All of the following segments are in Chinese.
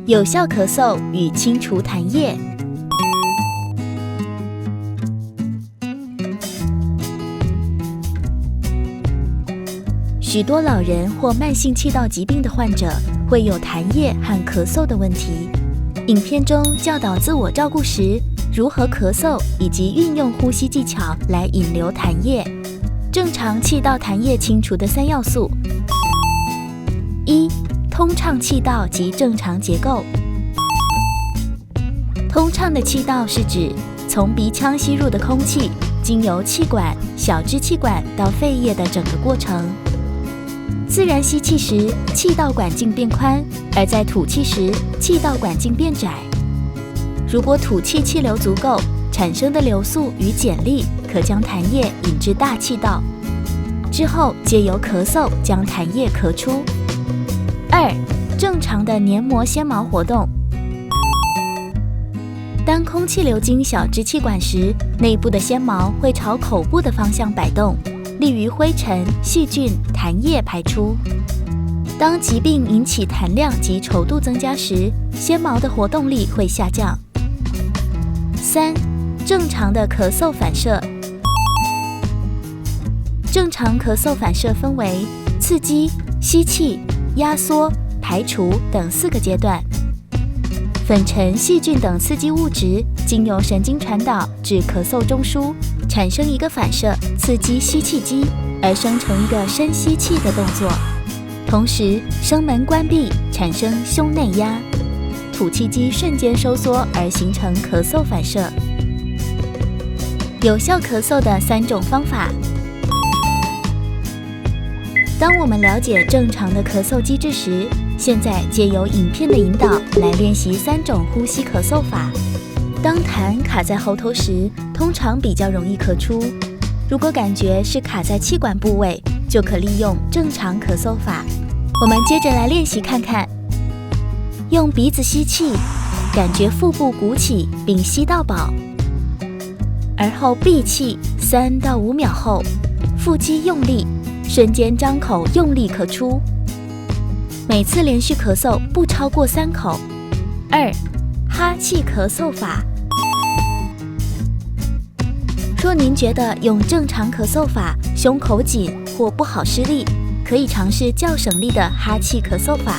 有效咳嗽与清除痰液。许多老人或慢性气道疾病的患者会有痰液和咳嗽的问题。影片中教导自我照顾时如何咳嗽，以及运用呼吸技巧来引流痰液。正常气道痰液清除的3要素： 1. 通畅气道及正常结构。通畅的气道是指从鼻腔吸入的空气经由气管、小支气管到肺叶的整个过程。自然吸气时，气道管径变宽，而在吐气时，气道管径变窄。如果吐气气流足够，产生的流速与剪力可将痰液引至大气道，之后借由咳嗽将痰液咳出。2. 正常的黏膜纤毛活动。当空气流经小支气管时，内部的纤毛会朝口部的方向摆动，利于灰尘、细菌、痰液排出。当疾病引起痰量及稠度增加时，纤毛的活动力会下降。3. 正常的咳嗽反射。正常咳嗽反射分为刺激、吸气、压缩、排除等4个阶段。粉尘、细菌等刺激物质经由神经传导至咳嗽中枢，产生一个反射，刺激吸气机，而生成一个深吸气的动作。同时，声门关闭，产生胸内压，吐气机瞬间收缩，而形成咳嗽反射。有效咳嗽的3种方法。当我们了解正常的咳嗽机制时，现在借由影片的引导来练习3种呼吸咳嗽法。当痰卡在喉头时，通常比较容易咳出。如果感觉是卡在气管部位，就可利用正常咳嗽法。我们接着来练习看看。用鼻子吸气，感觉腹部鼓起并吸到饱，而后闭气3到5秒后，腹肌用力，瞬间张口用力咳出。每次连续咳嗽不超过3口。2. 哈气咳嗽法。若您觉得用正常咳嗽法胸口紧或不好施力，可以尝试较省力的哈气咳嗽法。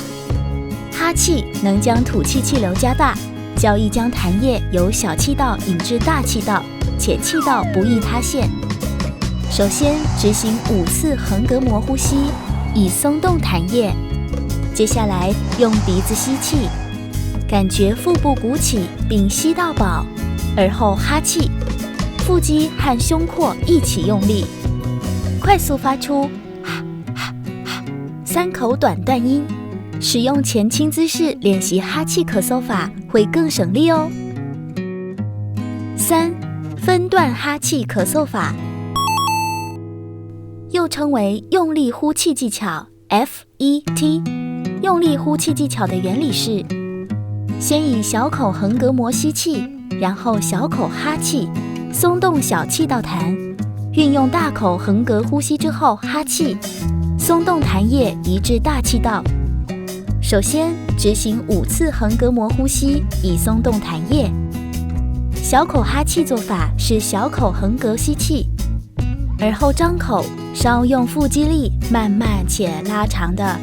哈气能将吐气气流加大，较易将痰液由小气道引至大气道，且气道不易塌陷。首先执行5次横膈膜呼吸，以松动痰液。接下来用鼻子吸气，感觉腹部鼓起并吸到饱，而后哈气，腹肌和胸廓一起用力，快速发出哈哈哈3口短断音。使用前倾姿势练习哈气咳嗽法会更省力哦。3. 分段哈气咳嗽法，又称为用力呼气技巧 FET。 用力呼气技巧的原理是：先以小口横膈膜吸气，然后小口哈气，松动小气道痰，运用大口横膈呼吸之后哈气，松动痰液移至大气道。首先执行5次横膈膜呼吸，以松动痰液。小口哈气做法是小口横膈吸气，而后张口，稍用腹肌力，慢慢且拉长的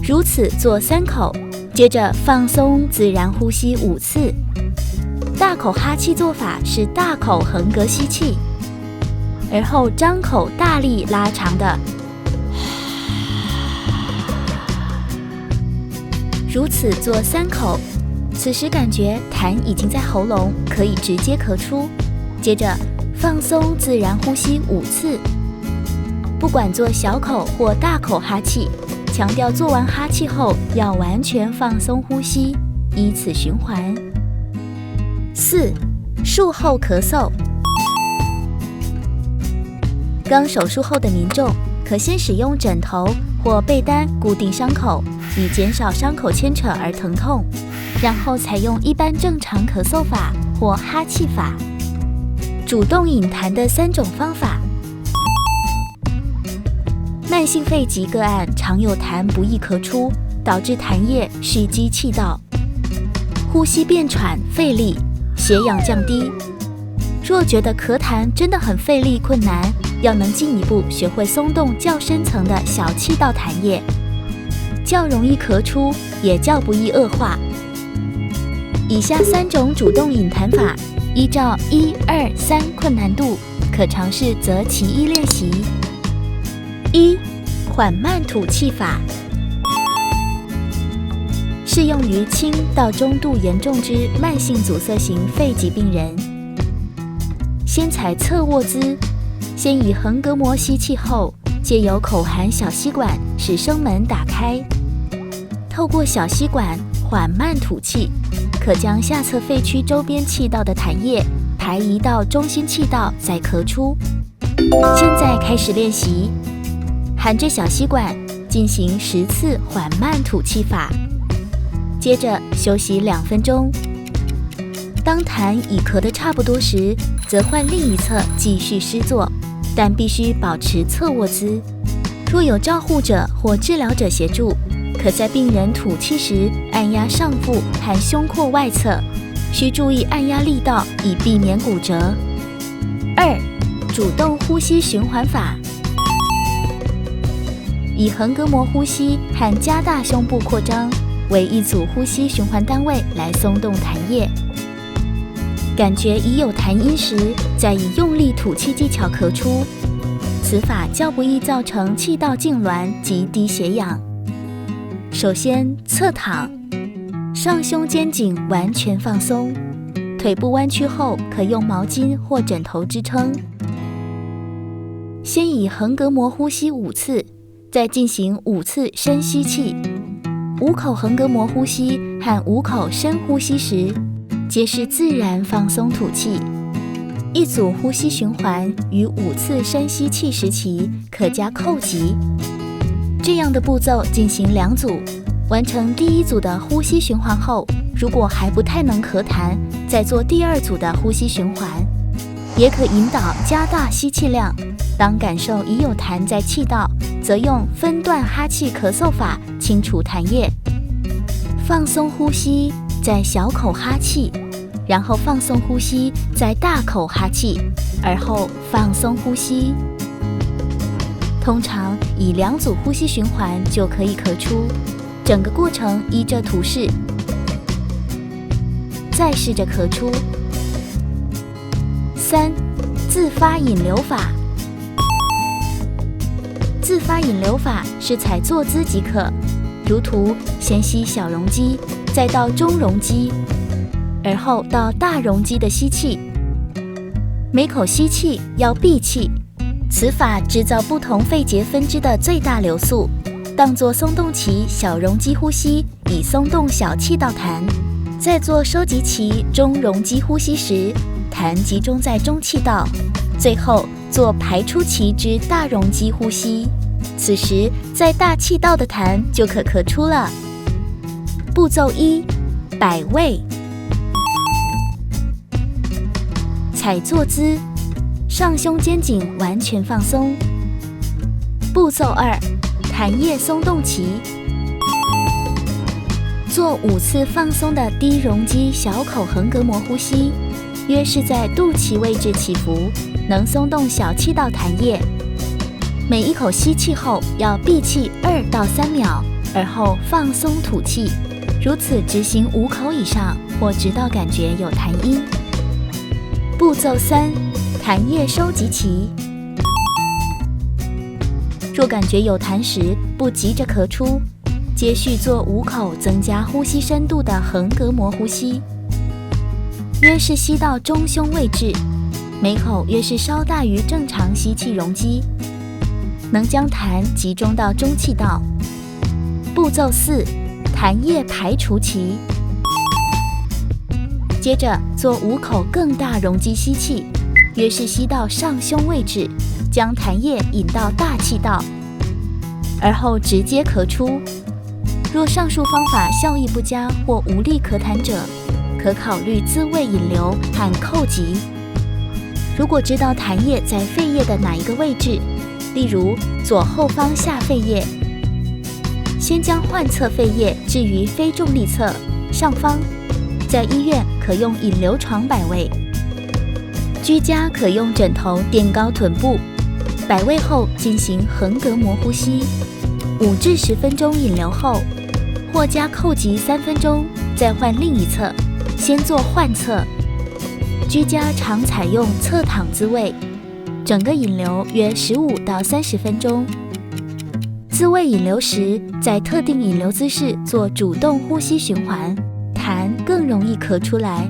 如此做3口，接着放松自然呼吸5次。大口哈气做法是大口横膈吸气，而后张口大力拉长的如此做3口。此时感觉痰已经在喉咙，可以直接咳出。接着放松自然呼吸5次。不管做小口或大口哈气，强调做完哈气后要完全放松呼吸，依此循环。4. 术后咳嗽。刚手术后的民众可先使用枕头或被单固定伤口，以减少伤口牵扯而疼痛，然后采用一般正常咳嗽法或哈气法。主动引痰的3种方法。慢性肺疾个案常有痰不易咳出，导致痰液蓄积气道，呼吸变喘费力，血氧降低。若觉得咳痰真的很费力困难，要能进一步学会松动较深层的小气道痰液，较容易咳出，也较不易恶化。以下3种主动引痰法，依照1、2、3困难度，可尝试择其一练习。1、缓慢吐气法，适用于轻到中度严重之慢性阻塞型肺疾病人。先采侧卧姿，先以横膈膜吸气后，借由口含小吸管使声门打开，透过小吸管缓慢吐气，可将下侧肺区周边气道的痰液排移到中心气道再咳出。现在开始练习，含着小吸管进行10次缓慢吐气法，接着休息2分钟。当痰已咳得差不多时，则换另一侧继续施作，但必须保持侧卧姿。若有照护者或治疗者协助，可在病人吐气时按压上腹和胸廓外侧，需注意按压力道，以避免骨折。2、主动呼吸循环法，以横膈膜呼吸和加大胸部扩张为一组呼吸循环单位来松动痰液。感觉已有痰音时，再以用力吐气技巧咳出，此法较不易造成气道痉挛及低血氧。首先侧躺，上胸肩颈完全放松，腿部弯曲后可用毛巾或枕头支撑。先以横膈膜呼吸5次，再进行5次深吸气。5口横膈膜呼吸和5口深呼吸时，皆是自然放松吐气。一组呼吸循环与5次深吸气时期可加扣击。这样的步骤进行2组，完成第1组的呼吸循环后，如果还不太能咳痰，再做第2组的呼吸循环。也可引导加大吸气量，当感受已有痰在气道，则用分段哈气咳嗽法清除痰液。放松呼吸，再小口哈气，然后放松呼吸，再大口哈气，而后放松呼吸。通常以2组呼吸循环就可以咳出。整个过程依着图示，再试着咳出。3、自发引流法。自发引流法是采坐姿即可，如图，先吸小容积，再到中容积，而后到大容积的吸气。每口吸气要闭气，此法制造不同肺结分支的最大流速，当作松动期小容积呼吸，以松动小气道痰；在做收集期中容积呼吸时，痰集中在中气道；最后做排出期之大容积呼吸，此时在大气道的痰就可咳出了。步骤1：摆位。采坐姿，上胸肩颈完全放松。步骤2：痰液松动期。做5次放松的低容积小口横膈膜呼吸，约是在肚脐位置起伏，能松动小气道痰液。每一口吸气后要闭气2到3秒，而后放松吐气，如此执行5口以上，或直到感觉有痰音。步骤3：痰液收集期。若感觉有痰时，不急着咳出，接续做5口增加呼吸深度的横膈膜呼吸，约是吸到中胸位置，每口约是稍大于正常吸气容积，能将痰集中到中气道。步骤4：痰液排除期。接着做5口更大容积吸气，约是吸到上胸位置，将痰液引到大气道，而后直接咳出。若上述方法效益不佳或无力咳痰者，可考虑自慰引流和扣击。如果知道痰液在肺叶的哪一个位置，例如左后方下肺叶。先将患侧肺叶置于非重力侧上方，在医院可用引流床摆位，居家可用枕头垫高臀部，摆位后进行横膈膜呼吸，5至10分钟引流后，或加扣击3分钟，再换另一侧，先做患侧。居家常采用侧躺姿位，整个引流约15到30分钟。自慰引流时，在特定引流姿势做主动呼吸循环，痰更容易咳出来。